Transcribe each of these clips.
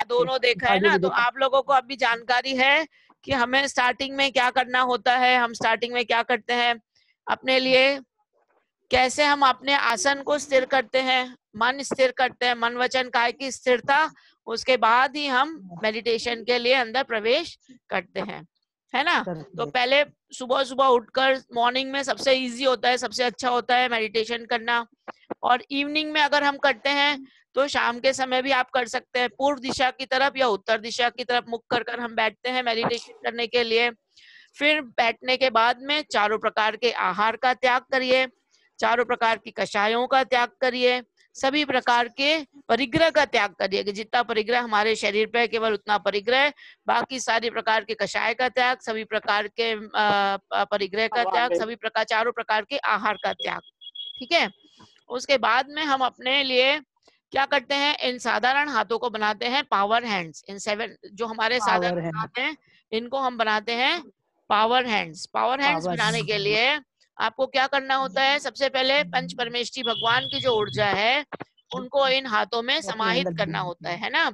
दोनों देखा है आगे ना। भी तो देखा। आप लोगों को अभी जानकारी है कि हमें स्टार्टिंग में क्या करना होता है। हम स्टार्टिंग में क्या करते हैं अपने लिए, कैसे हम अपने आसन को स्थिर करते हैं, मन स्थिर करते हैं, मन वचन काय की स्थिरता, उसके बाद ही हम मेडिटेशन के लिए अंदर प्रवेश करते हैं, है ना। तो पहले सुबह सुबह उठकर मॉर्निंग में सबसे इजी होता है, सबसे अच्छा होता है मेडिटेशन करना। और इवनिंग में अगर हम करते हैं तो शाम के समय भी आप कर सकते हैं। पूर्व दिशा की तरफ या उत्तर दिशा की तरफ मुख कर हम बैठते हैं मेडिटेशन करने के लिए। फिर बैठने के बाद में चारों प्रकार के आहार का त्याग करिए, चारों प्रकार की कषायों का त्याग करिए, सभी प्रकार के परिग्रह का त्याग करिए कि जितना परिग्रह हमारे शरीर पे केवल उतना परिग्रह, बाकी सारी प्रकार के कषाय का त्याग, सभी प्रकार के परिग्रह का त्याग, सभी प्रकार चारों प्रकार के आहार का त्याग। ठीक है। उसके बाद में हम अपने लिए क्या करते हैं, इन साधारण हाथों को बनाते हैं पावर हैंड्स। इन 7 जो हमारे साधारण हाथ हैं इनको हम बनाते हैं पावर हैंड्स। पावर हैंड्स बनाने के लिए आपको क्या करना होता है, सबसे पहले पंच परमेष्ठी भगवान की जो ऊर्जा है उनको इन हाथों में समाहित करना होता है ना।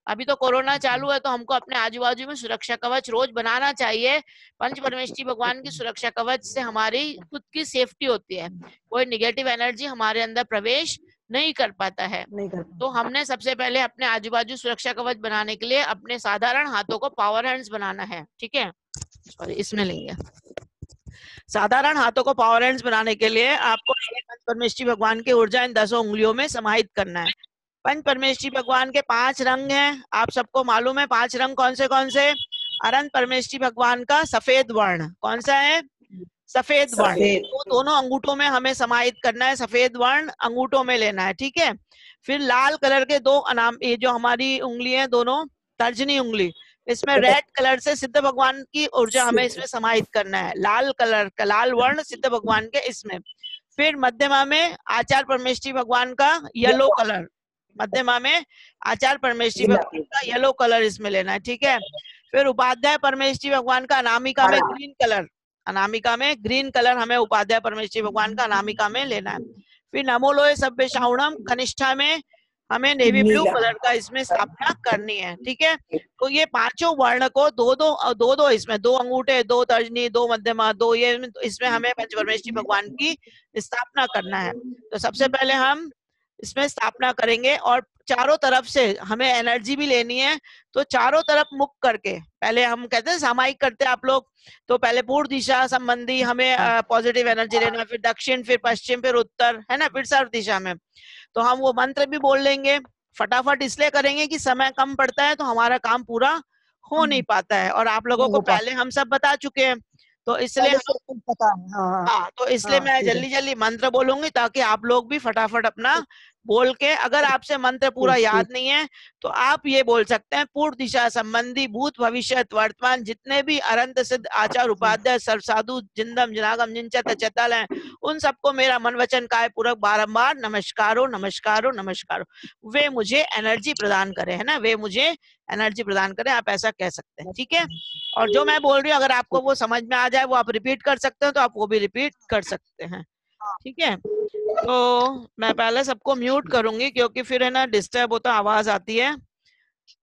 अभी तो कोरोना चालू है तो हमको अपने आजू बाजू में सुरक्षा कवच रोज बनाना चाहिए। पंच परमेष्ठी भगवान की सुरक्षा कवच से हमारी खुद की सेफ्टी होती है, कोई निगेटिव एनर्जी हमारे अंदर प्रवेश नहीं कर पाता है। तो हमने सबसे पहले अपने आजू बाजू सुरक्षा कवच बनाने के लिए अपने साधारण हाथों को पावर हैंड्स बनाना है। ठीक है, सॉरी इसमें लेंगे। साधारण हाथों को पावर हैंड्स बनाने के लिए आपको पंच परमेष्ठी भगवान की ऊर्जा इन 10 उंगलियों में समाहित करना है। पंच परमेष्ठी भगवान के 5 रंग हैं, आप सबको मालूम है 5 रंग कौन से। अनंत परमेष्ठी भगवान का सफेद वर्ण कौन सा है, सफेद वर्ण। तो दोनों अंगूठों में हमें समाहित करना है, सफेद वर्ण अंगूठों में लेना है। ठीक है। फिर लाल कलर के 2 अनाम, ये जो हमारी उंगली है दोनों तर्जनी उंगली, इसमें रेड कलर से सिद्ध भगवान की ऊर्जा हमें इसमें समाहित करना है। लाल कलर का लाल वर्ण सिद्ध भगवान के इसमें। फिर मध्यमा में आचार्य परमेष्ठी भगवान का येलो कलर, मध्यमा में आचार्य परमेष्ठी भगवान का येलो कलर इसमें लेना है। ठीक है। फिर उपाध्याय परमेष्ठी भगवान का अनामिका में ग्रीन कलर, अनामिका में ग्रीन कलर हमें उपाध्याय परमेष्ठी भगवान का अनामिका में लेना है। फिर नमो लोहे सभ्य श्रावणम कनिष्ठा में हमें नेवी ब्लू कलर का इसमें स्थापना करनी है। ठीक है। तो ये पांचों वर्ण को दो दो इसमें 2 अंगूठे, 2 तर्जनी, 2 मध्यमा, 2 ये इसमें हमें पंचपरमेष्ठी भगवान की स्थापना करना है। तो सबसे पहले हम इसमें स्थापना करेंगे और चारों तरफ से हमें एनर्जी भी लेनी है। तो चारों तरफ मुख करके पहले हम कहते हैं सामायिक करते हैं आप लोग, तो पहले पूर्व दिशा संबंधी हमें पॉजिटिव एनर्जी लेना है, फिर दक्षिण, फिर पश्चिम, फिर उत्तर, है ना, फिर सर्व दिशा में। तो हम वो मंत्र भी बोल लेंगे, फटाफट इसलिए करेंगे कि समय कम पड़ता है तो हमारा काम पूरा हो नहीं पाता है और आप लोगों को पहले हम सब बता चुके हैं। तो इसलिए पता है। हाँ, तो इसलिए मैं जल्दी जल्दी मंत्र बोलूंगी ताकि आप लोग भी फटाफट अपना बोल के, अगर आपसे मंत्र पूरा याद नहीं है तो आप ये बोल सकते हैं, पूर्व दिशा संबंधी भूत भविष्य वर्तमान जितने भी अनंत सिद्ध आचार उपाध्याय सर्व साधु जिंदम जिनागम जिनचत चतल हैं, उन सबको मेरा मन वचन काय पूर्वक बारंबार नमस्कारो नमस्कारो नमस्कारो। वे मुझे एनर्जी प्रदान करे, है ना, वे मुझे एनर्जी प्रदान करे, आप ऐसा कह सकते हैं। ठीक है। और जो मैं बोल रही हूँ अगर आपको वो समझ में आ जाए, वो आप रिपीट कर सकते हो तो आप वो भी रिपीट कर सकते हैं। ठीक है। तो मैं पहले सबको म्यूट करूंगी क्योंकि फिर है ना डिस्टर्ब होता, आवाज आती है।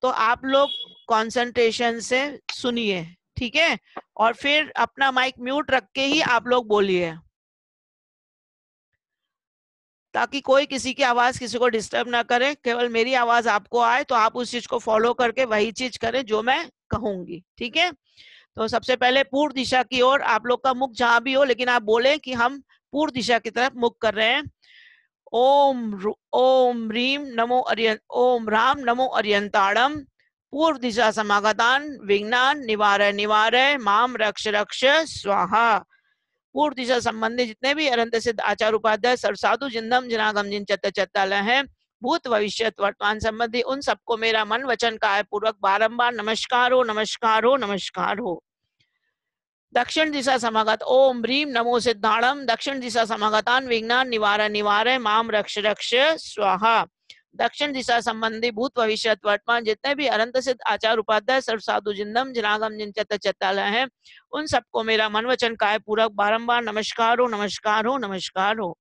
तो आप लोग कंसंट्रेशन से सुनिए। ठीक है। और फिर अपना माइक म्यूट रख के ही आप लोग बोलिए ताकि कोई किसी की आवाज किसी को डिस्टर्ब ना करे, केवल मेरी आवाज आपको आए। तो आप उस चीज को फॉलो करके वही चीज करें जो मैं कहूंगी। ठीक है। तो सबसे पहले पूर्व दिशा की ओर आप लोग का मुख जहां भी हो, लेकिन आप बोले कि हम पूर्व दिशा की तरफ मुख कर रहे हैं। ओम रीम नमो ओम राम नमो अरियंताड़म पूर्व दिशा समागतान विघ्नान निवारय निवारय माम रक्ष रक्ष स्वाहा। पूर्व दिशा संबंधी जितने भी अनंत सिद्ध आचार उपाध्याय सरसाधु जिंदम जिनागम जिन चतल हैं, भूत भविष्य वर्तमान संबंधी, उन सबको मेरा मन वचन काय पूर्वक बारंबार नमस्कार हो नमस्कार हो नमस्कार हो। दक्षिण दिशा समागत ओम ह्रीम नमो सिद्धाणम दक्षिण दिशा समागतान विघ्नान निवारय निवारय माम रक्ष रक्ष स्वाहा। दक्षिण दिशा संबंधी भूत भविष्य वर्तमान जितने भी अनंत सिद्ध आचार उपाध्याय सर्व साधु जिंदम जिनागम जिन चतल हैं, उन सबको मेरा मन वचन काय पूर्वक बारंबार नमस्कार हो नमस्कार हो नमस्कार हो।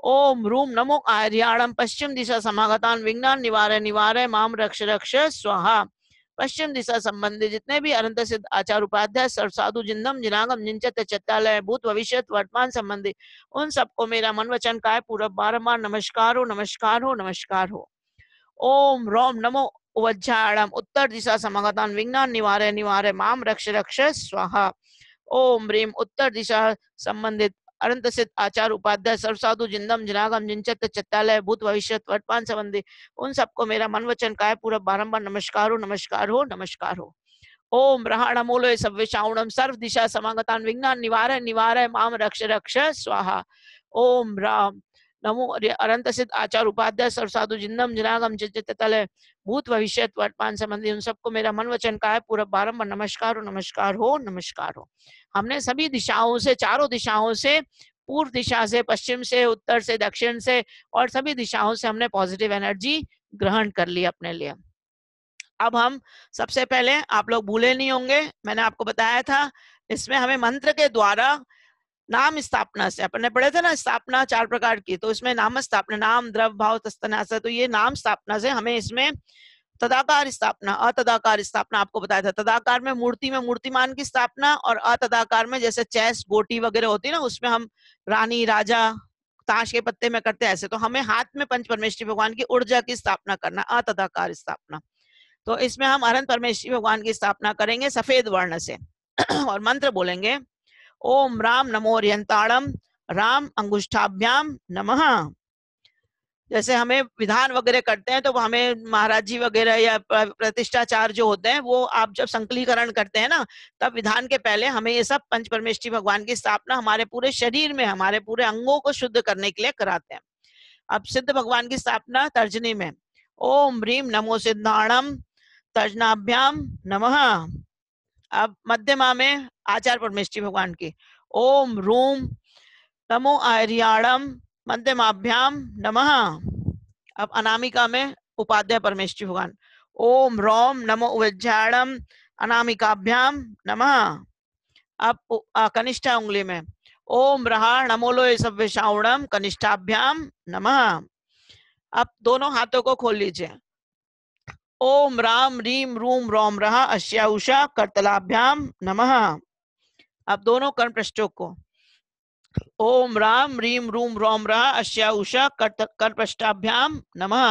ओम रूम नमो आर्याणम पश्चिम दिशा समागतान विघ्नान निवारय निवारय माम रक्ष रक्ष स्वाहा। पश्चिम दिशा संबंधी जितने भी अनंत सिद्ध आचार उपाध्याय सर्व साधु जिंदम जिनागम जिनचत चित्तालय भूत भविष्य वर्तमान संबंधी उन सबको मेरा मन वचन काय पूर्व बारंबार नमस्कार हो नमस्कार हो नमस्कार हो। ओम रोम नमो वज्जाणम उत्तर दिशा समागतान विघ्नान निवारय निवारय माम रक्ष रक्ष स्वाहा। ओम ह्रीम उत्तर दिशा संबंधित अनंत सिद्ध आचार उपाध्याय सर्व साधु जिंदम जिनागम जिनचत चित्तालय भूत भविष्य वर्तमान संबंधी उन सबको मेरा मन वचन काय पूरा बारंबार नमस्कार हो नमस्कार हो नमस्कार हो। ओम रहाणमूलो सव्विशाणम सर्व दिशा समागतान विघ्नान निवारय निवारय माम रक्ष रक्ष स्वाहा। ओम राम नमो अनंत सिद्ध आचार उपाध्याय सर्व साधु जिंदम जिनागम चित्तले भूत भविष्य वर्तमान संबंधी उन सबको मेरा मन वचन का है पूरा बारंबार नमस्कार हो नमस्कार हो नमस्कार हो। हमने सभी दिशाओं से चारों दिशाओं से पूर्व दिशा से पश्चिम से उत्तर से दक्षिण से और सभी दिशाओं से हमने पॉजिटिव एनर्जी ग्रहण कर ली अपने लिए। अब हम सबसे पहले आप लोग भूले नहीं होंगे मैंने आपको बताया था इसमें हमें मंत्र के द्वारा नाम स्थापना से अपन ने पढ़े थे ना स्थापना 4 प्रकार की तो इसमें नाम स्थापना नाम द्रव्य भाव तस्तना से तो ये नाम स्थापना से हमें इसमें तदाकार स्थापना अतदाकार स्थापना आपको बताया था। तदाकार में मूर्तिमान की स्थापना और अतदाकार में जैसे चेस गोटी वगैरह होती है ना उसमें हम रानी राजा ताश के पत्ते में करते हैं ऐसे तो हमें हाथ में पंच परमेश्वरी भगवान की ऊर्जा की स्थापना करना अतदाकार स्थापना। तो इसमें हम अनंत परमेश्वरी भगवान की स्थापना करेंगे सफेद वर्ण से और मंत्र बोलेंगे ओम राम नमो रियंताड़म राम अंगुष्ठाभ्याम नमः। जैसे हमें विधान वगैरह करते हैं तो हमें महाराज जी वगैरह या प्रतिष्ठाचार जो होते हैं वो आप जब संकलीकरण करते हैं ना तब विधान के पहले हमें ये सब पंच परमेश्वरी भगवान की स्थापना हमारे पूरे शरीर में हमारे पूरे अंगों को शुद्ध करने के लिए कराते हैं। अब सिद्ध भगवान की स्थापना तर्जनी में ओम ह्रीम नमो सिद्धाणम तर्जनाभ्याम नमः। अब मध्यमा में आचार परमेश्वरी भगवान की ओम रूम नमो आर्याणम मध्यमाभ्याम नमः। अब अनामिका में उपाध्याय परमेश्वरी भगवान ओम रोम नमो उज्जाणम अनामिकाभ्याम नमः। अब कनिष्ठा उंगली में ओम रहा नमोलो सव्यशावणम कनिष्ठाभ्याम नमः। अब दोनों हाथों को खोल लीजिए ओम राम रीम रूम रोम रहा अश्याउषा करतलाभ्याम नमः। अब दोनों कर्ण पृष्ठों को ओम राम रीम रूम रोम रहा अश्याउषा कर पृष्ठाभ्याम नमः।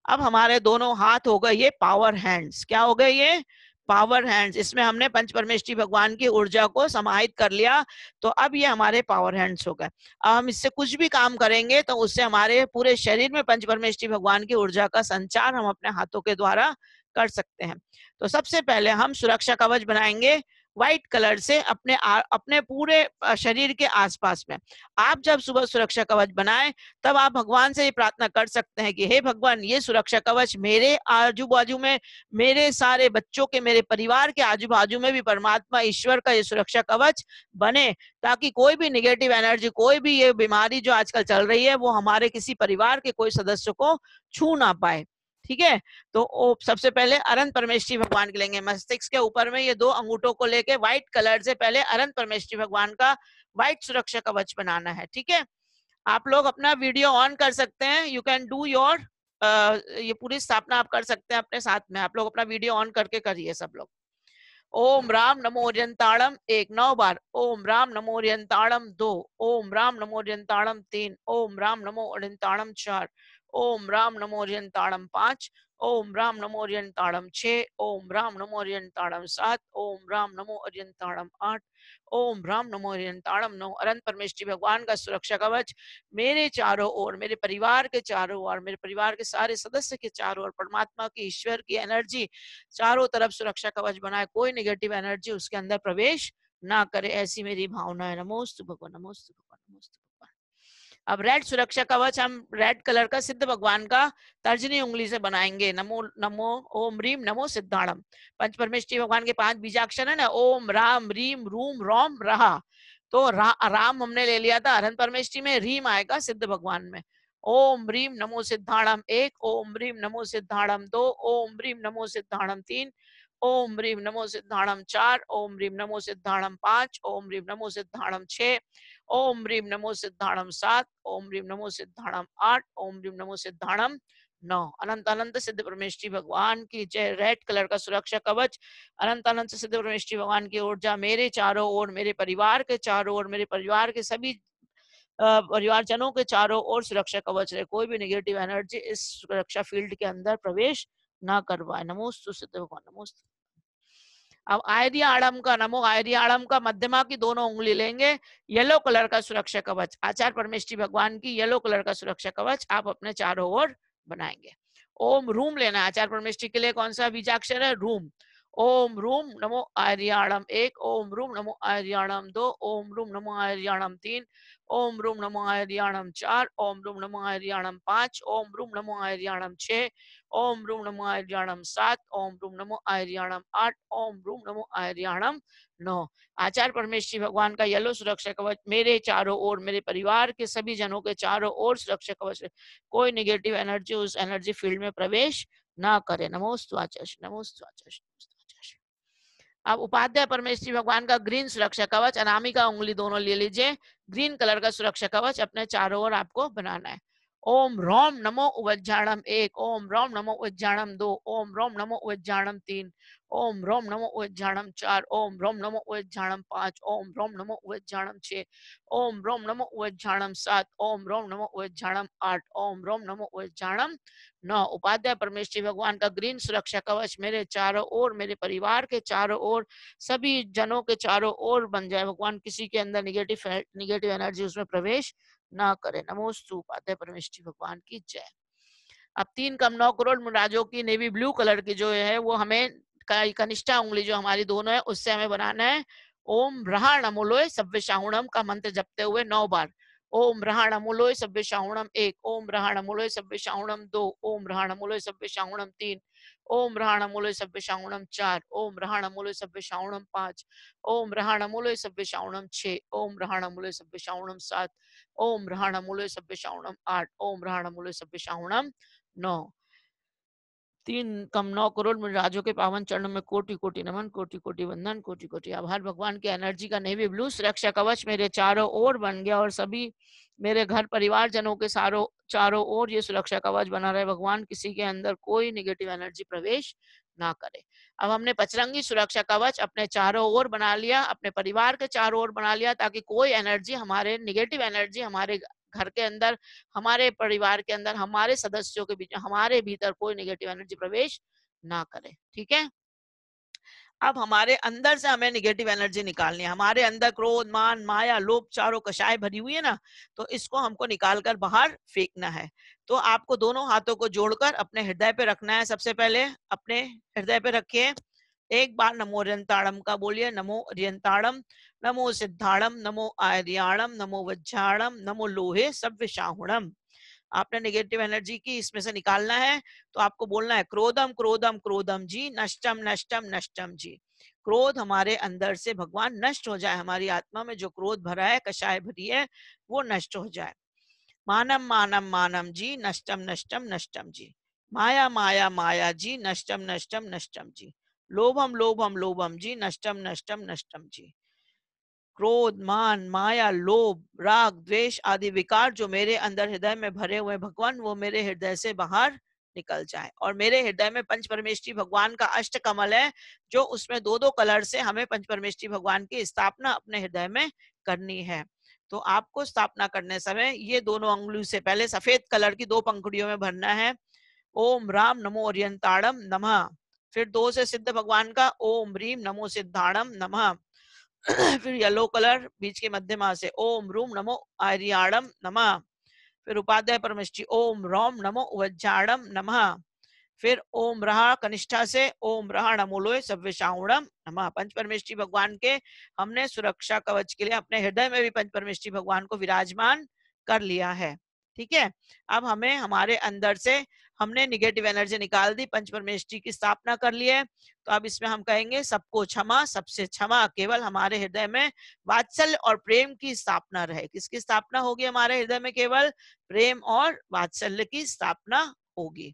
अब हमारे दोनों हाथ हो गए ये पावर हैंड्स। क्या हो गए ये पावर हैंड्स। इसमें हमने पंच परमेश्वरी भगवान की ऊर्जा को समाहित कर लिया तो अब ये हमारे पावर हैंड्स हो गए। अब हम इससे कुछ भी काम करेंगे तो उससे हमारे पूरे शरीर में पंच परमेश्वरी भगवान की ऊर्जा का संचार हम अपने हाथों के द्वारा कर सकते हैं। तो सबसे पहले हम सुरक्षा कवच बनाएंगे व्हाइट कलर से अपने पूरे शरीर के आसपास में। आप जब सुबह सुरक्षा कवच बनाएं तब आप भगवान से ये प्रार्थना कर सकते हैं कि हे भगवान ये सुरक्षा कवच मेरे आजू बाजू में मेरे सारे बच्चों के मेरे परिवार के आजू बाजू में भी परमात्मा ईश्वर का ये सुरक्षा कवच बने ताकि कोई भी निगेटिव एनर्जी कोई भी ये बीमारी जो आजकल चल रही है वो हमारे किसी परिवार के कोई सदस्य को छू ना पाए। ठीक है तो सबसे पहले अनंत परमेश्वरी भगवान के लेंगे। मस्तिष्क के ऊपर में ये 2 अंगूठों को लेके व्हाइट कलर से पहले अनंत परमेश्वरी भगवान का व्हाइट सुरक्षा कवच बनाना है। ठीक है आप लोग अपना वीडियो ऑन कर सकते हैं यू कैन डू योर ये पूरी स्थापना आप कर सकते हैं अपने साथ में। आप लोग अपना वीडियो ऑन करके करिए सब लोग। ओम राम नमो ओरियंताणम 1 9 बार ओम राम नमो ओरियंताणम 2 ओम राम नमो ओरियंताणम 3 ओम राम नमो ओरियंताणम 4 ओम राम नमो ओरियंताणम 5 ओम राम नमो ओरियंताणम 6 ओम राम नमो ओरियंताणम 7 ओम राम नमो ओरियंताणम 8 ओम राम नमो ओरियंताणम 9। अनंत परमेश्वरी भगवान का सुरक्षा कवच मेरे चारों ओर मेरे परिवार के चारों ओर मेरे परिवार के सारे सदस्य के चारों ओर परमात्मा की ईश्वर की एनर्जी चारों तरफ सुरक्षा कवच बनाए कोई नेगेटिव एनर्जी उसके अंदर प्रवेश ना करे ऐसी मेरी भावना है। नमोस्तु भगवान नमोस्तु भगवान नमोस्तु भगवान। अब रेड सुरक्षा कवच हम रेड कलर का सिद्ध भगवान का तर्जनी उंगली से बनाएंगे। नमो नमो ओम रीम नमो सिद्धाणम। पंच परमेश्वरी भगवान के 5 बीजाक्षर है ना ओम राम रीम रूम रोम रहा। तो राम हमने ले लिया था अनंत परमेश्वरी में रीम आएगा सिद्ध भगवान में। ओम रीम नमो सिद्धाणम 1 ओम रीम नमो सिद्धाणम 2 ओम रीम नमो सिद्धाणम 3 ओम ह्रीम नमो सिद्धाणम 4 ओम ह्रीम नमो सिद्धाणम 5 ओम ह्रीम नमो सिद्धाणम 6 ओम ह्रीम नमो सिद्धाणम 7, ओम ह्रीम नमो सिद्धाणम 8, ओम ह्रीम नमो सिद्धाणम 9। अनंत अनंत सिद्ध परमेश्वरी भगवान की जय। रेड कलर का सुरक्षा कवच अनंत अनंत सिद्ध परमेश्वरी भगवान की ऊर्जा मेरे चारों ओर, मेरे परिवार के चारों ओर, मेरे परिवार के सभी परिवारजनों के चारों ओर सुरक्षा कवच रहे। कोई भी नेगेटिव एनर्जी इस सुरक्षा फील्ड के अंदर प्रवेश ना करवाए। नमोस्तु सिद्ध भगवान नमोस्तु। अब आयरिया आड़म का नमो, आयरिया आड़म का मध्यमा की दोनों उंगली लेंगे, येलो कलर का सुरक्षा कवच आचार्य परमेष्ठी भगवान की येलो कलर का सुरक्षा कवच आप अपने चारों ओर बनाएंगे। ओम रूम लेना है आचार्य परमेष्ठी के लिए। कौन सा बीजाक्षर है? रूम। ओम रूम नमो आर्याणम 1, ओम रूम नमो आर्याणम 2, ओम रूम नमो आर्याणम 3, ओम रूम नमो आर्याणम 4, ओम रूम नमो आर्याणम 5, ओम रूम नमो आर्याणम 6, ओम रूम नमो आर्याणम 7, ओम रूम नमो आर्याणम 8, ओम रूम नमो आर्याणम 9। आचार्य परमेश्वरी भगवान का येलो सुरक्षा कवच मेरे चारों ओर, मेरे परिवार के सभी जनों के चारों ओर सुरक्षा कवच। कोई नेगेटिव एनर्जी उस एनर्जी फील्ड में प्रवेश ना करे। नमोस्तु आचार्य, नमोस्तु आचार्य, नमोस्तु आचार्य। अब उपाध्याय परमेश्वरी भगवान का ग्रीन सुरक्षा कवच, अनामिका उंगली दोनों ले लीजिए। ग्रीन कलर का सुरक्षा कवच अपने चारों ओर आपको बनाना है। ओम रोम नमो उज्जाणम 1, ओम रोम नमो उज्जाणम 2, ओम रोम नमो उज्जाणम 3, ओम रोम नमो उज्जाणम 4, ओम रोम नमो उज्जाणम 5, ओम रोम नमो उज्जाणम 6, ओम रोम नमो उज्जाणम 7, ओम रोम नमो उज्जाणम 8, ओम रोम नमो उज्जाणम 9। उपाध्याय परमेश्वरी भगवान का ग्रीन सुरक्षा कवच मेरे चारों ओर, मेरे परिवार के चारों ओर, सभी जनों के चारों ओर बन जाए। भगवान किसी के अंदर निगेटिव एनर्जी उसमें प्रवेश ना करे। नमोस्तु उपाध्याय परमेश्वरी भगवान की जय। अब 3 कम 9 करोड़ राजों की नेवी ब्लू कलर की जो है वो हमें कनिष्ठा उंगली जो हमारी दोनों है उससे हमें बनाना है। ओम रहाणमुलोय सव्यशाहुणम का मंत्र जपते हुए 9 बार। ओम रहाणमुलोय सव्यशाहुणम 1, ओम रहाणमुलोय सव्यशाहुणम 2, ओम रहाणमुलोय सव्यशाहुणम 3, ओम रहाणमुलोय सव्यशाहुणम 4, ओम रहाणमुलोय सव्यशाहुणम 5, ओम रहाणमुलोय सव्यशाहुणम 6, ओम रहाणमुलोय सव्यशाहुणम 7, ओम रहाणमुलोय सव्यशाहुणम 8, ओम रहाणमुलोय सव्यशाहुणम 9। 3 कम 9 करोड़ राजों के पावन चरणों में कोटि कोटि नमन, कोटि कोटि वंदन, कोटि कोटि आभार। भगवान की एनर्जी का नेवी ब्लू सुरक्षा कवच मेरे चारों ओर बन गया और सभी मेरे घर परिवार जनों के चारों ओर ये सुरक्षा कवच बना रहे। भगवान किसी के अंदर कोई निगेटिव एनर्जी प्रवेश ना करे। अब हमने पचरंगी सुरक्षा कवच अपने चारों ओर बना लिया, अपने परिवार के चारों ओर बना लिया, ताकि कोई एनर्जी हमारे निगेटिव एनर्जी हमारे घर के अंदर, हमारे परिवार के अंदर, हमारे सदस्यों के बीच, हमारे भीतर कोई नेगेटिव एनर्जी प्रवेश ना करे। ठीक है। अब हमारे अंदर से हमें निगेटिव एनर्जी निकालनी है। हमारे अंदर क्रोध, मान, माया, लोभ चारों कषाय भरी हुई है ना, तो इसको हमको निकाल कर बाहर फेंकना है। तो आपको दोनों हाथों को जोड़कर अपने हृदय पे रखना है। सबसे पहले अपने हृदय पे रखिए। एक बार नमो अरियंताणम का बोलिए। नमो अरियंताणम, नमो सिद्धाणम, नमो आर्याणम, नमो वज्जाणम, नमो लोहे सव्यशाहुणम। आपने नेगेटिव एनर्जी की इसमें से निकालना है, तो आपको बोलना है क्रोधम क्रोधम क्रोधम जी, नष्टम नष्टम नष्टम जी। क्रोध हमारे अंदर से भगवान नष्ट हो जाए, हमारी आत्मा में जो क्रोध भरा है, कषाय भरी है, वो नष्ट हो जाए। मानम मानम मानम जी, नष्टम नष्टम नष्टम जी। माया माया माया जी, नष्टम नष्टम नष्टम जी। लोभम लोभम लोभम जी, नष्टम नष्टम नष्टम जी। क्रोध, मान, माया, लोभ, राग, द्वेष आदि विकार जो मेरे अंदर हृदय में भरे हुए भगवान, वो मेरे हृदय से बाहर निकल जाए। और मेरे हृदय में पंच परमेष्ठी भगवान का अष्ट कमल है, जो उसमें दो दो कलर से हमें पंच परमेष्ठी भगवान की स्थापना अपने हृदय में करनी है। तो आपको स्थापना करने समय ये दोनों अंगुली से पहले सफेद कलर की 2 पंखुड़ियों में भरना है। ओम राम नमो ओरियंताणम नमः। फिर 2 से सिद्ध भगवान का ओम रीम नमो सिद्धाणम नमः। फिर येलो कलर बीच के मध्यमा से ओम रूम नमो आर्याणम नमः। फिर उपाध्याय परमेष्ठी ओम रोम नमो वज्जाणम नमः। फिर ओम रहा कनिष्ठा से ओम रहा नमोलोय सव्यशाहुणम नमः। पंच परमेष्ठी भगवान के हमने सुरक्षा कवच के लिए अपने हृदय में भी पंच परमेष्ठी भगवान को विराजमान कर लिया है। ठीक है। अब हमें हमारे अंदर से हमने निगेटिव एनर्जी निकाल दी, पंच परमेष्ठी की स्थापना कर ली है। तो अब इसमें हम कहेंगे सबको क्षमा, सबसे क्षमा। केवल हमारे हृदय में वात्सल्य और प्रेम की स्थापना रहे। किसकी स्थापना होगी हमारे हृदय में? केवल प्रेम और वात्सल्य की स्थापना होगी।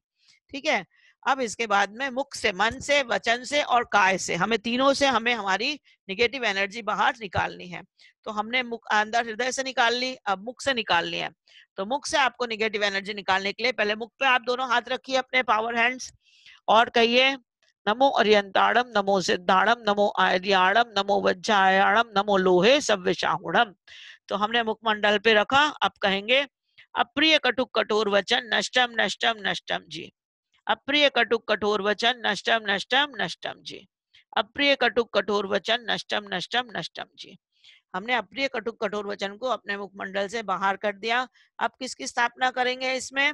ठीक है। अब इसके बाद में मुख से, मन से, वचन से और काय से, हमें तीनों से हमें हमारी निगेटिव एनर्जी बाहर निकालनी है। तो हमने मुख अंदर हृदय से निकाल ली, अब मुख से निकालनी है। तो मुख से आपको निगेटिव एनर्जी निकालने के लिए पहले मुख पे आप दोनों हाथ रखिए अपने पावर हैंड्स और कहिए नमो अर्यंताड़म नमो सिद्धाणम नमो आर्याणम नमो वज्रायाणम नमो लोहे सव्यसाहुणम। तो हमने मुखमंडल पे रखा। अब कहेंगे अप्रिय कटुक कठोर वचन नष्टम नष्टम नष्टम जी। अप्रिय कटुक कठोर वचन नष्टम नष्टम नष्टम जी। अप्रिय कटुक कठोर वचन नष्टम नष्टम नष्टम जी। हमने अप्रिय कटुक कठोर वचन को अपने मुखमंडल से बाहर कर दिया। अब किसकी स्थापना करेंगे इसमें?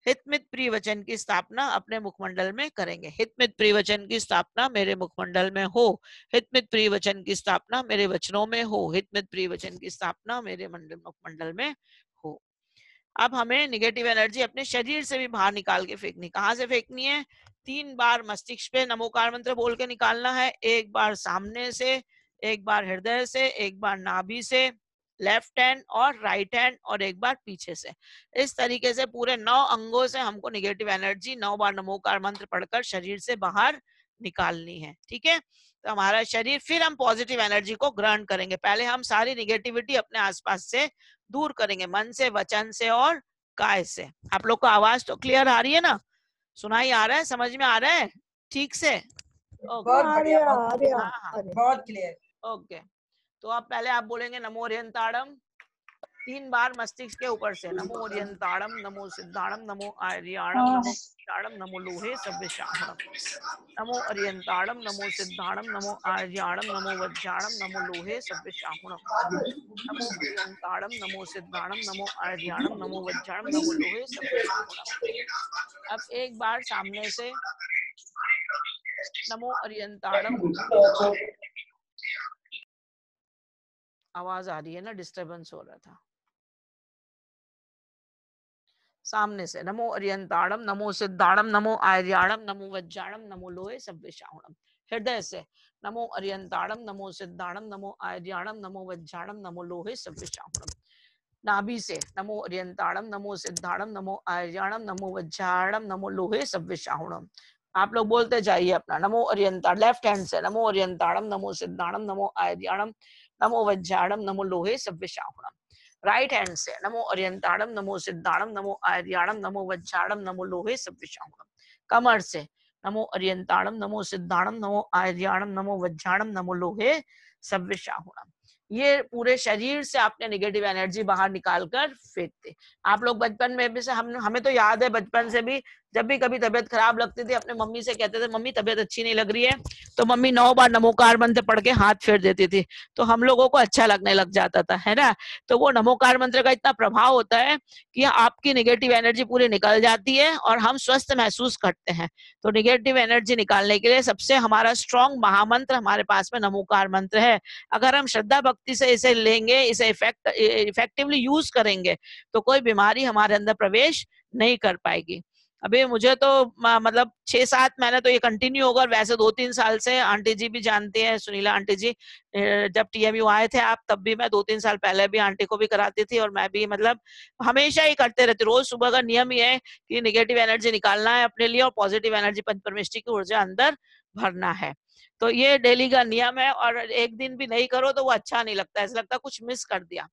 हितमित प्रिय वचन की स्थापना अपने मुखमंडल में करेंगे। हितमित प्रिय वचन की स्थापना मेरे मुखमंडल में हो, हितमित प्रिय वचन की स्थापना मेरे वचनों में हो, हितमित प्रिय वचन की स्थापना मेरे मुखमंडल में हो। अब हमें निगेटिव एनर्जी अपने शरीर से भी बाहर निकाल के फेंकनी। कहाँ से फेंकनी है? 3 बार मस्तिष्क पे नमोकार मंत्र बोल के निकालना है। 1 बार सामने से, 1 बार हृदय से, 1 बार नाभि से, लेफ्ट हैंड और राइट हैंड, और 1 बार पीछे से। इस तरीके से पूरे 9 अंगों से हमको निगेटिव एनर्जी 9 बार नमोकार मंत्र पढ़कर शरीर से बाहर निकालनी है। ठीक है, तो हमारा शरीर, फिर हम पॉजिटिव एनर्जी को ग्रहण करेंगे। पहले हम सारी निगेटिविटी अपने आसपास से दूर करेंगे, मन से, वचन से और काय से। आप लोग को आवाज तो क्लियर आ रही है ना? सुनाई आ रहा है? समझ में आ रहा है ठीक से? बहुत बढ़िया, बहुत क्लियर। ओके, तो अब पहले आप बोलेंगे नमो अर्यंताड़म 3 बार मस्तिष्क के ऊपर से। नमो अर्यंताड़म नमो सिद्धाणम नमो आर्याणम नमो वज्राणम नमो लोहे सव्यसाहुणम। नमो अर्यंताड़म नमो सिद्धाणम नमो आर्याणम नमो वज्राणम नमो लोहे सव्यसाहुणम। नमो अर्यंताड़म नमो सिद्धाणम नमो आर्याणम नमो वज्राणम नमो लोहे सव्यसाहुणम। अब 1 बार सामने से नमो अर्यंताड़म। आवाज आ रही है ना? डिस्टरबेंस हो रहा था। सामने से नमो अर्यंताड़म नमो सिद्धाणम नमो आर्याणम नमो वज्राणम नमो लोहे सव्यसाहुणम। हृदय से नमो अर्यंताड़म नमो सिद्धाणम नमो आर्याणम नमो वज्राणम नमो लोहे सव्यसाहुणम। नाभि से नमो अर्यंताड़म नमो सिद्धाणम नमो आर्याणम नमो वज्राणम नमो लोहे सव्यसाहुणम। आप लोग बोलते जाइए अपना नमो अर्यंताड़। लेफ्ट हैंड से नमो अर्यंताड़म नमो सिद्धाणम नमो आर्याणम नमो वज्राणम नमो लोहे सव्यसाहुणम। राइट हैंड से नमो अर्यंताड़म नमो सिद्धाणम नमो आर्याणम नमो वज्राणम नमो लोहे सव्यसाहुणम। कमर से नमो अर्यंताड़म नमो सिद्धाणम नमो आर्याणम नमो वज्राणम नमो लोहे सव्यसाहुणम। ये पूरे शरीर से आपने निगेटिव एनर्जी बाहर निकालकर फेंकते। आप लोग बचपन में भी से हमें तो याद है, बचपन से भी जब भी कभी तबीयत खराब लगती थी अपने मम्मी से कहते थे मम्मी तबीयत अच्छी नहीं लग रही है, तो मम्मी 9 बार नमोकार मंत्र पढ़ के हाथ फेर देती थी, तो हम लोगों को अच्छा लगने लग जाता था, है ना? तो वो नमोकार मंत्र का इतना प्रभाव होता है कि आपकी निगेटिव एनर्जी पूरी निकल जाती है और हम स्वस्थ महसूस करते हैं। तो निगेटिव एनर्जी निकालने के लिए सबसे हमारा स्ट्रॉन्ग महामंत्र हमारे पास में नमोकार मंत्र है। अगर हम श्रद्धा भक्ति से इसे लेंगे, इसे इफेक्टिवली यूज करेंगे, तो कोई बीमारी हमारे अंदर प्रवेश नहीं कर पाएगी। अभी मुझे तो मतलब 6-7 महीने तो ये कंटिन्यू होगा, वैसे 2-3 साल से आंटी जी भी जानते हैं, सुनीला आंटी जी, जब TMU आए थे आप तब भी मैं 2-3 साल पहले भी आंटी को भी कराती थी, और मैं भी मतलब हमेशा ही करते रहती। रोज सुबह का नियम ये है कि निगेटिव एनर्जी निकालना है अपने लिए और पॉजिटिव एनर्जी पंचपरमेष्ठी की ऊर्जा अंदर भरना है। तो ये डेली का नियम है, और एक दिन भी नहीं करो तो वो अच्छा नहीं लगता, ऐसा लगता कुछ मिस कर दिया।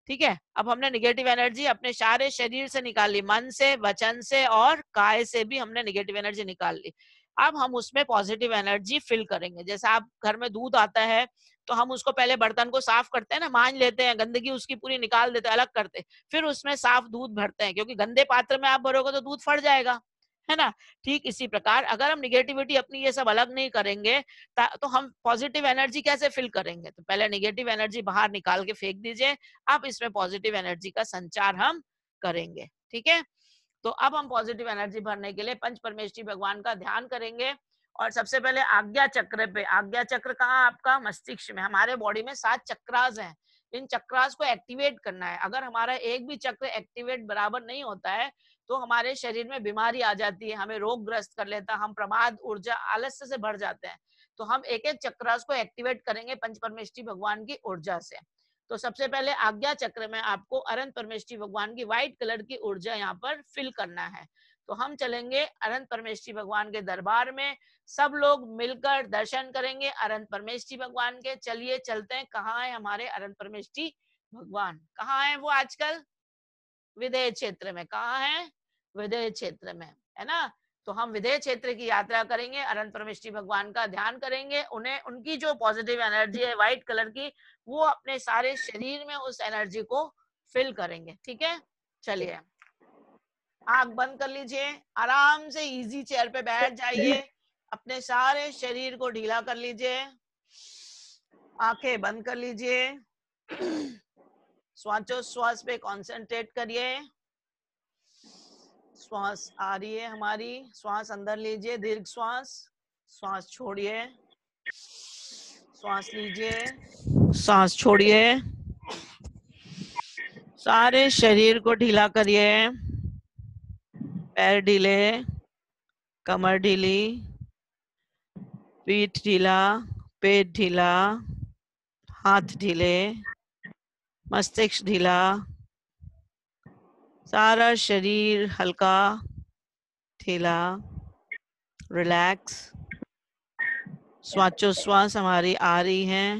ठीक है, अब हमने निगेटिव एनर्जी अपने सारे शरीर से निकाल ली, मन से, वचन से और काय से भी हमने निगेटिव एनर्जी निकाल ली। अब हम उसमें पॉजिटिव एनर्जी फिल करेंगे। जैसे आप घर में दूध आता है तो हम उसको पहले बर्तन को साफ करते हैं ना, मान लेते हैं, गंदगी उसकी पूरी निकाल देते हैं, अलग करते हैं, फिर उसमें साफ दूध भरते हैं, क्योंकि गंदे पात्र में आप भरोगे तो दूध फट जाएगा, है ना? ठीक इसी प्रकार अगर हम निगेटिविटी अपनी ये सब अलग नहीं करेंगे तो हम पॉजिटिव एनर्जी कैसे फिल करेंगे? तो पहले निगेटिव एनर्जी बाहर निकाल के फेंक दीजिए, अब इसमें पॉजिटिव एनर्जी का संचार हम करेंगे। ठीक है, तो अब हम पॉजिटिव एनर्जी भरने के लिए पंच परमेष्ठी भगवान का ध्यान करेंगे। और सबसे पहले आज्ञा चक्र पे, आज्ञा चक्र कहाँ? आपका मस्तिष्क में। हमारे बॉडी में 7 चक्रास हैं, इन चक्रास को एक्टिवेट करना है। अगर हमारा एक भी चक्र एक्टिवेट बराबर नहीं होता है तो हमारे शरीर में बीमारी आ जाती है, हमें रोग ग्रस्त कर लेता है, हम प्रमाद, ऊर्जा, आलस्य से भर जाते हैं। तो हम एक एक चक्रास को एक्टिवेट करेंगे पंच परमेष्ठी भगवान की ऊर्जा से। तो सबसे पहले आज्ञा चक्र में आपको अनंत परमेष्ठी भगवान की व्हाइट कलर की ऊर्जा यहाँ पर फिल करना है। तो हम चलेंगे अनंत परमेष्ठी भगवान के दरबार में, सब लोग मिलकर दर्शन करेंगे अनंत परमेष्ठी भगवान के। चलिए चलते हैं, कहाँ है हमारे अनंत परमेष्ठी भगवान, कहाँ है वो आजकल? विदेह क्षेत्र में। कहाँ है? विदेह क्षेत्र में, है ना। तो हम विदेह क्षेत्र की यात्रा करेंगे, अनंत परमेष्ठी भगवान का ध्यान करेंगे, उन्हें उनकी जो पॉजिटिव एनर्जी है व्हाइट कलर की, वो अपने सारे शरीर में उस एनर्जी को फिल करेंगे। ठीक है, चलिए आंख बंद कर लीजिए, आराम से इजी चेयर पे बैठ जाइए, अपने सारे शरीर को ढीला कर लीजिए, आंखें बंद कर लीजिए, श्वासोच्छ्वास पे कंसंट्रेट करिए। श्वास आ रही है हमारी, श्वास अंदर लीजिए, दीर्घ श्वास, श्वास छोड़िए, श्वास लीजिए, सांस छोड़िए, सारे शरीर को ढीला करिए, पैर ढीले, कमर ढीली, पीठ ढीला, पेट ढीला, हाथ ढीले, मस्तिष्क ढीला, सारा शरीर हल्का ढीला, रिलैक्स। श्वासोच्छ्वास हमारी आ रही हैं,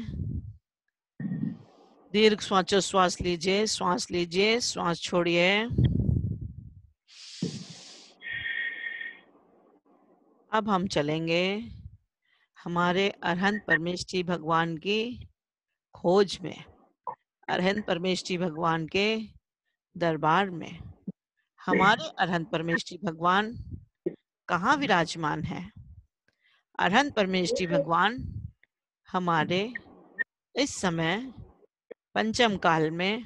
दीर्घ श्वासोच्छ्वास लीजिए, श्वास लीजिए, श्वास छोड़िए। अब हम चलेंगे हमारे अरहंत परमेष्ठी भगवान की खोज में, अरहंत परमेष्ठी भगवान के दरबार में। हमारे अरहंत परमेष्ठी भगवान कहाँ विराजमान है? अरहंत परमेष्ठी भगवान हमारे इस समय पंचम काल में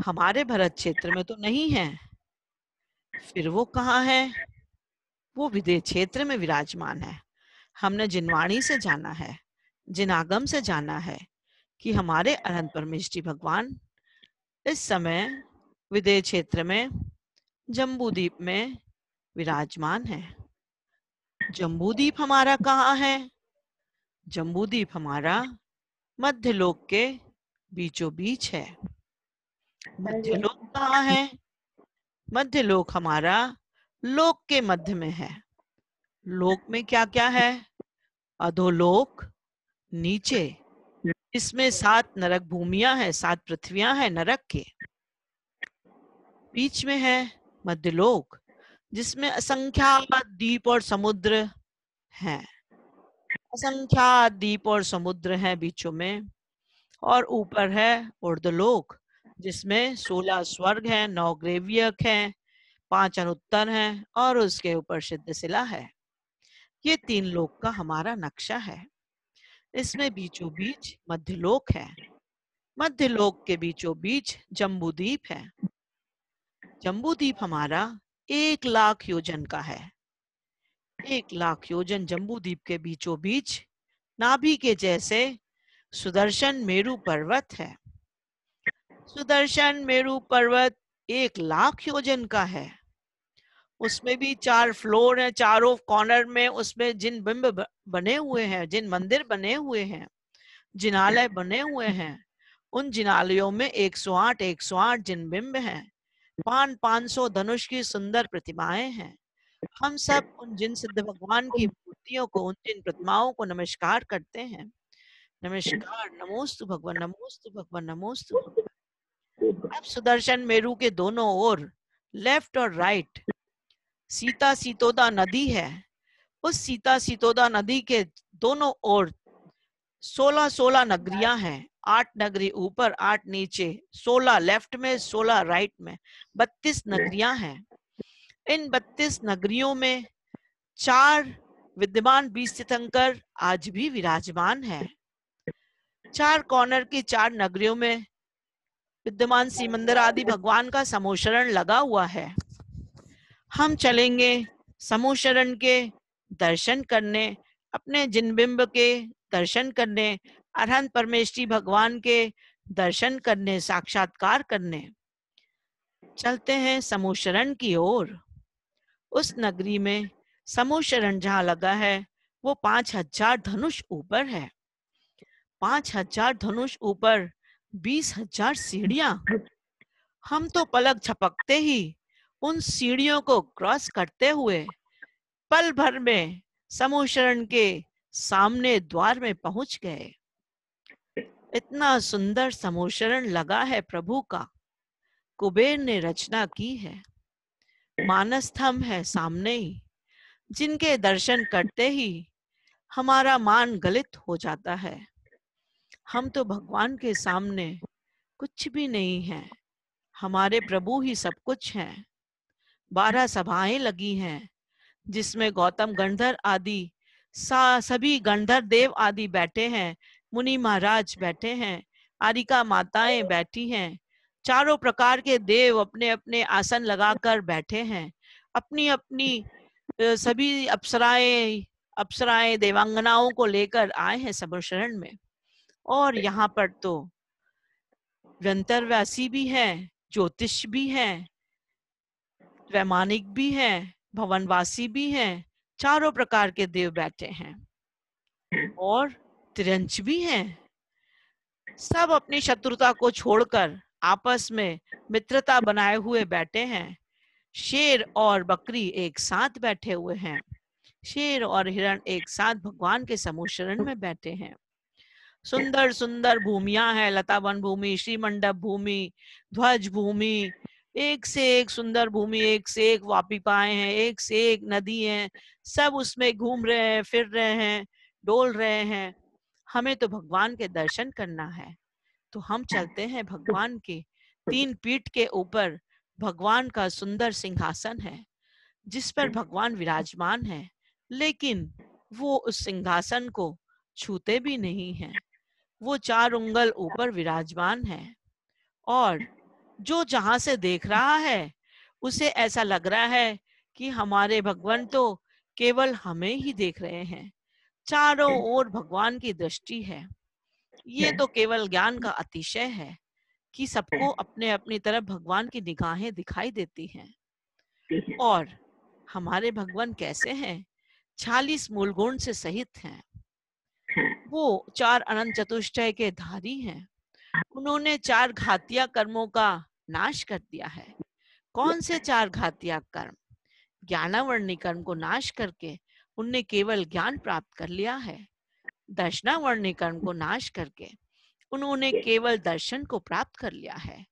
हमारे भरत क्षेत्र में तो नहीं है, फिर वो कहाँ है? वो विदेह क्षेत्र में विराजमान है। हमने जिनवाणी से जाना है, जिनागम से जाना है कि हमारे अनंत परमेष्ठी भगवान इस समय विदेह क्षेत्र में जम्बूद्वीप में विराजमान है। जम्बूद्वीप हमारा कहाँ है? जम्बूद्वीप हमारा मध्यलोक के बीचों बीच है। मध्यलोक कहाँ है? मध्यलोक हमारा लोक के मध्य में है। लोक में क्या क्या है? अधोलोक नीचे, इसमें 7 नरक भूमियां हैं, 7 पृथ्वियां हैं नरक के। बीच में है मध्यलोक, जिसमें असंख्यात द्वीप और समुद्र हैं, असंख्यात द्वीप और समुद्र हैं बीचों में। और ऊपर है ऊर्ध्वलोक, जिसमें 16 स्वर्ग हैं, 9 ग्रेवियक हैं, 5 अनुत्तर हैं और उसके ऊपर सिद्धशिला है। ये 3 लोक का हमारा नक्शा है। इसमें बीचों बीच मध्यलोक है, मध्यलोक के बीचों बीच जम्बूद्वीप है। जम्बूद्वीप हमारा 1 लाख योजन का है। 1 लाख योजन जम्बूद्वीप के बीचों बीच नाभि के जैसे सुदर्शन मेरु पर्वत है। सुदर्शन मेरु पर्वत 1 लाख योजन का है। उसमें भी 4 फ्लोर है, चारों कॉर्नर में उसमें जिन बिंब बने हुए हैं, जिन मंदिर बने हुए हैं, जिनालय बने हुए हैं, उन जिनालयों में 108 जिन बिंब हैं। 500 धनुष की सुंदर प्रतिमाएं हैं। हम सब उन जिन सिद्ध भगवान की मूर्तियों को, उन जिन प्रतिमाओं को नमस्कार करते हैं। नमस्कार, नमोस्तु भगवान, नमोस्तु भगवान, नमोस्तु भगवान। अब सुदर्शन मेरु के दोनों ओर लेफ्ट और राइट सीता सीतोदा नदी है। उस सीता सीतोदा नदी के दोनों ओर 16 नगरियां हैं। 8 नगरी ऊपर, 8 नीचे, 16 लेफ्ट में, 16 राइट में, 32 नगरियां हैं। इन 32 नगरियों में 4 विद्यमान बीज तीर्थंकर आज भी विराजमान है। 4 कॉर्नर की 4 नगरियों में विद्यमान सिमंदर आदि भगवान का समोशरण लगा हुआ है। हम चलेंगे समोशरण के दर्शन करने, अपने जिनबिंब के दर्शन करने, अरहंत परमेष्ठी भगवान के दर्शन करने, साक्षात्कार करने। चलते हैं समोशरण की ओर। उस नगरी में समोशरण जहाँ लगा है वो 5000 धनुष ऊपर है। 5000 धनुष ऊपर 20,000 सीढ़ियां। हम तो पलक झपकते ही उन सीढ़ियों को क्रॉस करते हुए पल भर में समूह शरण के सामने द्वार में पहुंच गए। इतना सुंदर समूह शरण लगा है प्रभु का, कुबेर ने रचना की है। मानसथम है सामने ही, जिनके दर्शन करते ही हमारा मान गलित हो जाता है। हम तो भगवान के सामने कुछ भी नहीं है, हमारे प्रभु ही सब कुछ हैं। 12 सभाएं लगी हैं, जिसमें गौतम गंधर आदि सभी गंधर देव आदि बैठे हैं, मुनि महाराज बैठे हैं, आरिका माताएं बैठी हैं, चारों प्रकार के देव अपने अपने आसन लगाकर बैठे हैं। अपनी अपनी सभी अप्सराएं देवांगनाओं को लेकर आए हैं समूह शरण में। और यहाँ पर तो व्यंतरवासी भी हैं, ज्योतिष भी हैं, वैमानिक भी हैं, भवनवासी भी हैं, चारों प्रकार के देव बैठे हैं और तिरंच भी हैं। सब अपनी शत्रुता को छोड़कर आपस में मित्रता बनाए हुए बैठे हैं। शेर और बकरी एक साथ बैठे हुए हैं। शेर और हिरण एक साथ भगवान के समूह शरण में बैठे हैं। सुंदर सुंदर भूमियां हैं, लता वन भूमि, श्री मंडप भूमि, ध्वज भूमि, एक से एक सुंदर भूमि, एक से एक वापिकाएं हैं, एक से एक नदी है। सब उसमें घूम रहे हैं, फिर रहे हैं, डोल रहे हैं। हमें तो भगवान के दर्शन करना है, तो हम चलते हैं भगवान के 3 पीठ के ऊपर। भगवान का सुंदर सिंहासन है, जिस पर भगवान विराजमान है, लेकिन वो उस सिंहासन को छूते भी नहीं हैं। वो 4 उंगल ऊपर विराजमान है और जो जहां से देख रहा है उसे ऐसा लग रहा है कि हमारे भगवान तो केवल हमें ही देख रहे हैं। चारों ओर भगवान की दृष्टि है। ये तो केवल ज्ञान का अतिशय है कि सबको अपने अपनी तरफ भगवान की निगाहें दिखाई देती हैं। और हमारे भगवान कैसे हैं? 46 मूल गुण से सहित हैं। वो 4 अनंत चतुष्टय के धारी हैं। उन्होंने 4 घातिया कर्मों का नाश कर दिया है। कौन से 4 घातिया कर्म? ज्ञानावर्णी कर्म को नाश करके उनने केवल ज्ञान प्राप्त कर लिया है। दर्शनावर्णी कर्म को नाश करके उन्होंने केवल दर्शन को प्राप्त कर लिया है।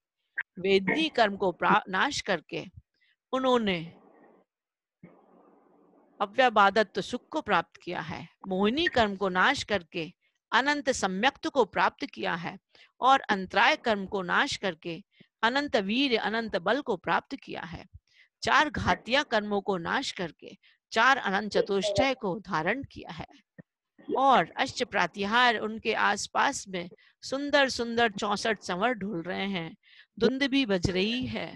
वेदी कर्म को नाश करके उन्होंने अव्यबादत्व सुख को प्राप्त किया है। मोहिनी कर्म को नाश करके अनंत सम्यक्त को प्राप्त किया है और अंतराय कर्म को नाश करके अनंत वीर अनंत बल को प्राप्त किया है। 4 घातिया कर्मों को नाश करके 4 अनंत चतुष्टय को धारण किया है और अष्ट प्रातिहार उनके आसपास में सुंदर सुंदर 64 संवर ढुल रहे हैं। धुंध भी बज रही है,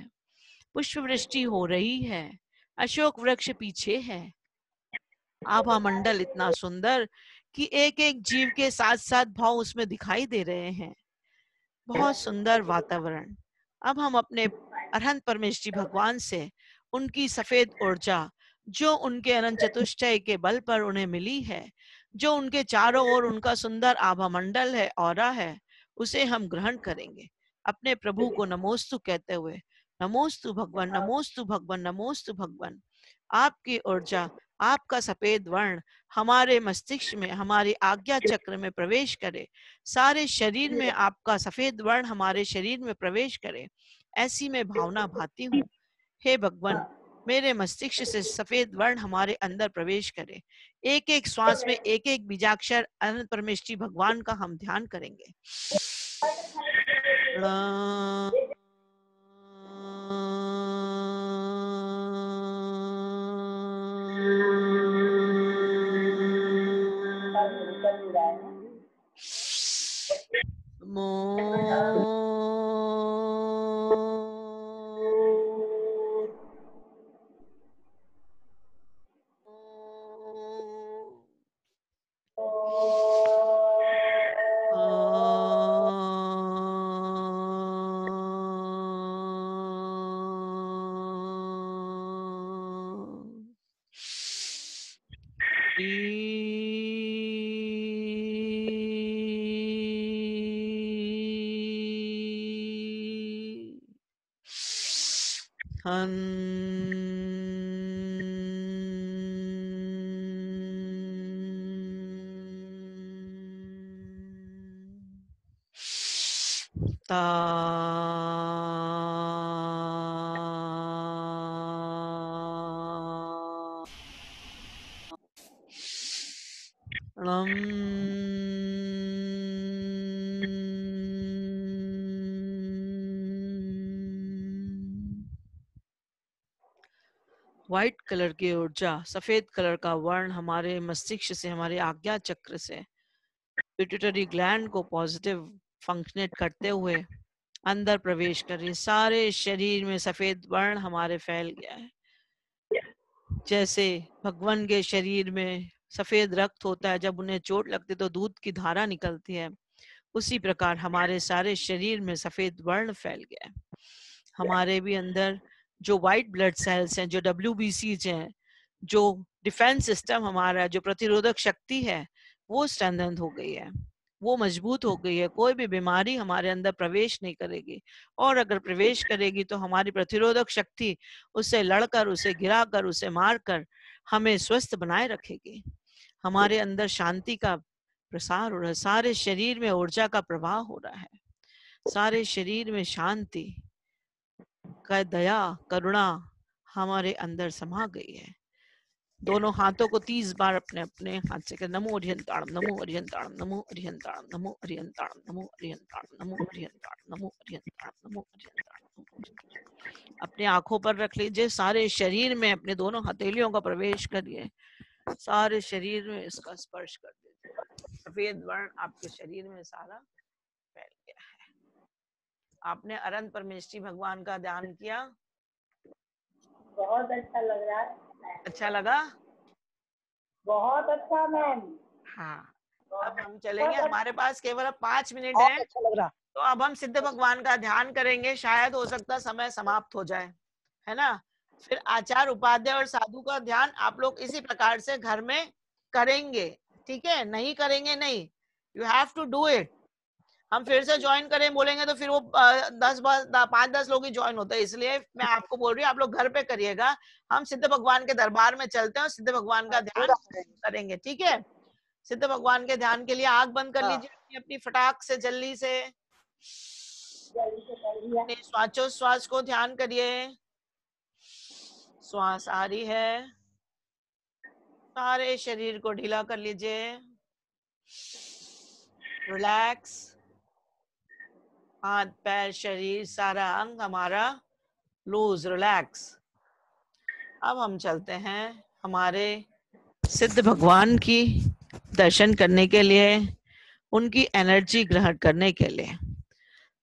पुष्प वृष्टि हो रही है, अशोक वृक्ष पीछे है। आभा मंडल इतना सुंदर कि एक एक जीव के साथ साथ भाव उसमें दिखाई दे रहे हैं। बहुत सुंदर वातावरण। अब हम अपने अरहंत परमेश्वरी भगवान से उनकी सफेद ऊर्जा, जो उनके अनंत चतुष्टय के बल पर उन्हें मिली है, जो उनके चारों ओर उनका सुंदर आभा मंडल है, औरा है, उसे हम ग्रहण करेंगे। अपने प्रभु को नमोस्तु कहते हुए, नमोस्तु भगवान, नमोस्तु भगवान, नमोस्तु भगवान। आपकी ऊर्जा, आपका सफेद वर्ण हमारे मस्तिष्क में, हमारे आज्ञा चक्र में प्रवेश करे। सारे शरीर में आपका सफेद वर्ण हमारे शरीर में प्रवेश करे, ऐसी मैं भावना भाती हूँ। हे भगवान, मेरे मस्तिष्क से सफेद वर्ण हमारे अंदर प्रवेश करे। एक एक श्वास में एक एक बीजाक्षर अनंत परमेश्वरी भगवान का हम ध्यान करेंगे। ता व्हाइट कलर की ऊर्जा, सफेद कलर का वर्ण हमारे मस्तिष्क से, हमारे आज्ञा चक्र से पिट्यूटरी ग्लैंड को पॉजिटिव फंक्शनेट करते हुए अंदर प्रवेश कर रही। सारे शरीर में सफेद वर्ण हमारे फैल गया है। जैसे भगवान के शरीर में सफेद रक्त होता है, जब उन्हें चोट लगती तो दूध की धारा निकलती है, उसी प्रकार हमारे सारे शरीर में सफेद वर्ण फैल गया है। हमारे भी अंदर जो व्हाइट ब्लड सेल्स हैं, जो WBCs हैं, जो डिफेंस सिस्टम हमारा, जो प्रतिरोधक शक्ति है, वो स्ट्रेंथन हो गई है, वो मजबूत हो गई है। कोई भी बीमारी हमारे अंदर प्रवेश नहीं करेगी, और अगर प्रवेश करेगी तो हमारी प्रतिरोधक शक्ति उससे लड़कर, उसे गिराकर, उसे मारकर हमें स्वस्थ बनाए रखेगी। हमारे अंदर शांति का प्रसार हो रहा है, सारे शरीर में ऊर्जा का प्रवाह हो रहा है, सारे शरीर में शांति का दया करुणा हमारे अंदर समा गई है। दोनों हाथों को 30 बार अपने अपने हाथ से कर, नमो अरिहंताणम, नमो अरिहंताणम, नमो अरिहंताणम, नमो अरिहंताणम, नमो अरिहंताणम, नमो अरिहंताणम, नमो अरिहंताणम, नमो अरिहंताणम। अपने आंखों पर रख लीजिए, सारे शरीर में अपने दोनों हथेलियों का प्रवेश करिए, सारे शरीर में इसका स्पर्श कर दीजिए। सफेद वर्ण आपके शरीर में सारा फैल गया है। आपने अनंत परमेष्ठी भगवान का ध्यान किया? बहुत अच्छा लग रहा है। अच्छा लगा? बहुत अच्छा मैम। हाँ, अब हम चलेंगे, हमारे पास केवल 5 मिनट है, अच्छा लग रहा। तो अब हम सिद्ध भगवान का ध्यान करेंगे। शायद हो सकता समय समाप्त हो जाए, है ना। फिर आचार उपाध्याय और साधु का ध्यान आप लोग इसी प्रकार से घर में करेंगे, ठीक है? नहीं करेंगे नहीं, you have to do it. हम फिर से ज्वाइन करें बोलेंगे तो फिर वो 5-10 लोग ही ज्वाइन होते हैं, इसलिए मैं आपको बोल रही हूँ आप लोग घर पे करिएगा। हम सिद्ध भगवान के दरबार में चलते हैं और सिद्ध भगवान का ध्यान करेंगे, ठीक है? सिद्ध भगवान के ध्यान के लिए आग बंद कर लीजिए अपनी अपनी फटाक से, जल्दी से। अपने श्वासोच्छ्वास को ध्यान करिए। श्वास आ रही है, सारे शरीर को ढीला कर लीजिए, रिलैक्स। हाथ पैर शरीर सारा अंग हमारा लूज, रिलैक्स। अब हम चलते हैं हमारे सिद्ध भगवान की दर्शन करने के लिए, उनकी एनर्जी ग्रहण करने के लिए।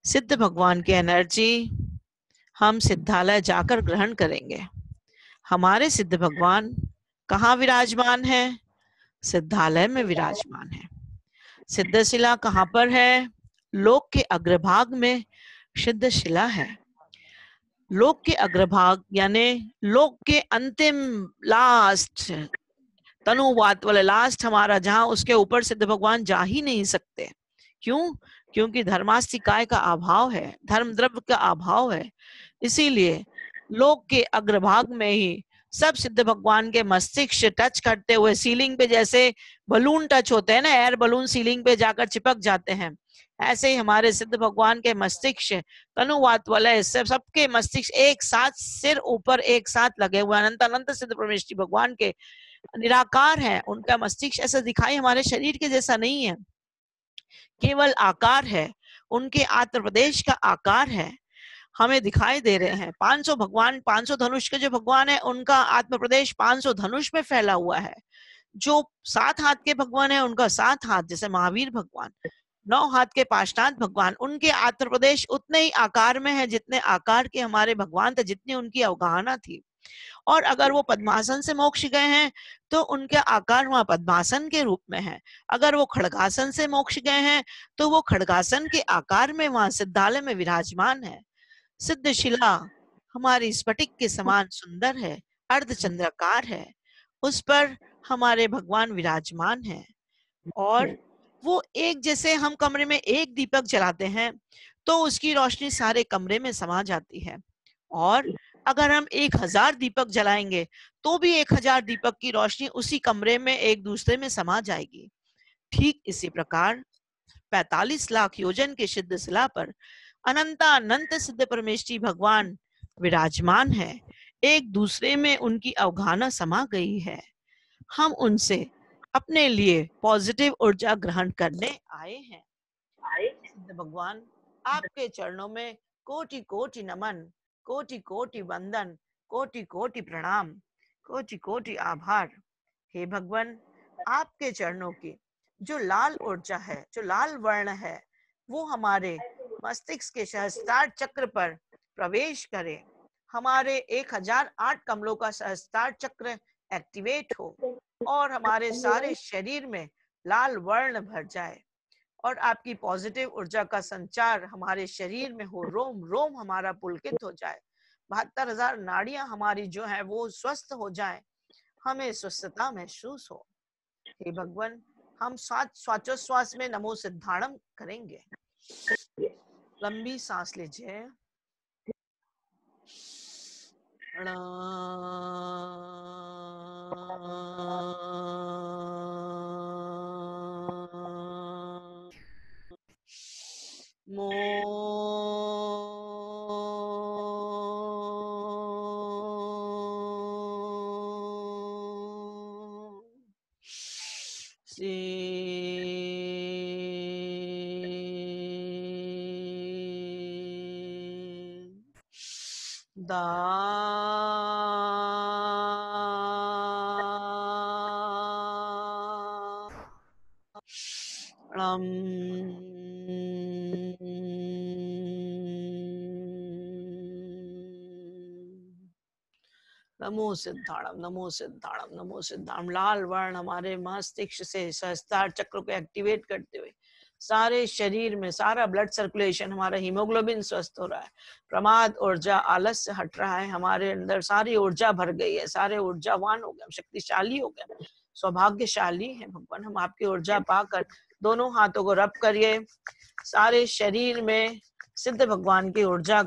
सिद्ध भगवान की एनर्जी हम सिद्धालय जाकर ग्रहण करेंगे। हमारे सिद्ध भगवान कहाँ विराजमान है? सिद्धालय में विराजमान है। सिद्धशिला कहाँ पर है? लोक के अग्रभाग में सिद्धशिला है। लोक के अग्रभाग यानी लोक के अंतिम लास्ट तनुवात वाले लास्ट हमारा, जहां उसके ऊपर सिद्ध भगवान जा ही नहीं सकते। क्यों? क्योंकि धर्मास्तिकाय का अभाव है, धर्म द्रव्य का अभाव है। इसीलिए लोक के अग्रभाग में ही सब सिद्ध भगवान के मस्तिष्क टच करते हुए, सीलिंग पे जैसे बलून टच होते हैं ना, एयर बलून सीलिंग पे जाकर चिपक जाते हैं, ऐसे ही हमारे सिद्ध भगवान के मस्तिष्क तनुवात वाले सबके मस्तिष्क एक साथ, सिर ऊपर एक साथ लगे हुए अनंत अनंत सिद्ध परमेष्ठी भगवान के निराकार है। उनका मस्तिष्क ऐसा दिखाई हमारे शरीर के जैसा नहीं है, केवल आकार है, उनके आत्म प्रदेश का आकार है, हमें दिखाई दे रहे हैं। 500 भगवान, 500 धनुष के जो भगवान है, उनका आत्म प्रदेश 500 धनुष में फैला हुआ है। जो 7 हाथ के भगवान है, उनका 7 हाथ, जैसे महावीर भगवान। 9 हाथ के पाष्टांत भगवान, उनके आत्म प्रदेश उतने ही आकार में है जितने आकार के हमारे भगवान थे, जितनी उनकी अवगाहना थी। और अगर वो पद्मासन से मोक्ष गए हैं तो उनके आकार वहां पद्मासन के रूप में है। अगर वो खड़गासन से मोक्ष गए हैं तो वो खड़गासन के आकार में वहां सिद्धालय में विराजमान है। सिद्धशिला हमारी स्फटिक के समान सुंदर है, अर्धचंद्राकार है, उस पर हमारे भगवान विराजमान है। और वो एक, जैसे हम कमरे में एक दीपक जलाते हैं तो उसकी रोशनी सारे कमरे में समा जाती है, और अगर हम 1000 दीपक जलाएंगे तो भी 1000 दीपक की रोशनी उसी कमरे में एक दूसरे में समा जाएगी। ठीक इसी प्रकार 45 लाख योजन के सिद्धशिला पर अनंतानंत सिद्ध परमेष्ठी भगवान विराजमान है। एक दूसरे में उनकी अवगाहना समा गई है। हम उनसे अपने लिए पॉजिटिव ऊर्जा ग्रहण करने आए हैं। सिद्ध भगवान, आपके चरणों में कोटि कोटि नमन, कोटि कोटि वंदन, कोटि कोटि प्रणाम, कोटि कोटि आभार। हे भगवान, आपके चरणों की जो लाल ऊर्जा है, जो लाल वर्ण है, वो हमारे मस्तिष्क के सहस्त्रार चक्र पर प्रवेश करे। हमारे 1008 कमलों का सहस्त्रार चक्र एक्टिवेट हो और हमारे सारे शरीर में लाल वर्ण भर जाए और आपकी पॉजिटिव ऊर्जा का संचार हमारे शरीर में हो। रोम रोम हमारा पुलकित हो जाए। 72,000 नाड़ियां हमारी जो है वो स्वस्थ हो जाए, हमें स्वस्थता महसूस हो। हे भगवान, हम श्वासोश्वास में नमो सिद्धाणम करेंगे। लंबी सांस लीजिए। मो दा नमो सिद्धाणम, नमो सिद्धाणम, नमो सिद्धाणम। लाल वर्ण हमारे मस्तिष्क से सहस्त्रार चक्र को एक्टिवेट करते हुए सारे शरीर में सारा ब्लड सर्कुलेशन, हमारा हीमोग्लोबिन स्वस्थ हो रहा है। प्रमाद ऊर्जा आलस्य हट रहा है। हमारे अंदर सारी ऊर्जा भर गई है। सारे ऊर्जावान हो गए, शक्तिशाली हो गए, सौभाग्यशाली है भगवान। हम आपकी ऊर्जा पाकर दोनों हाथों को रब करिए। सारे शरीर में सिद्ध भगवान की ऊर्जा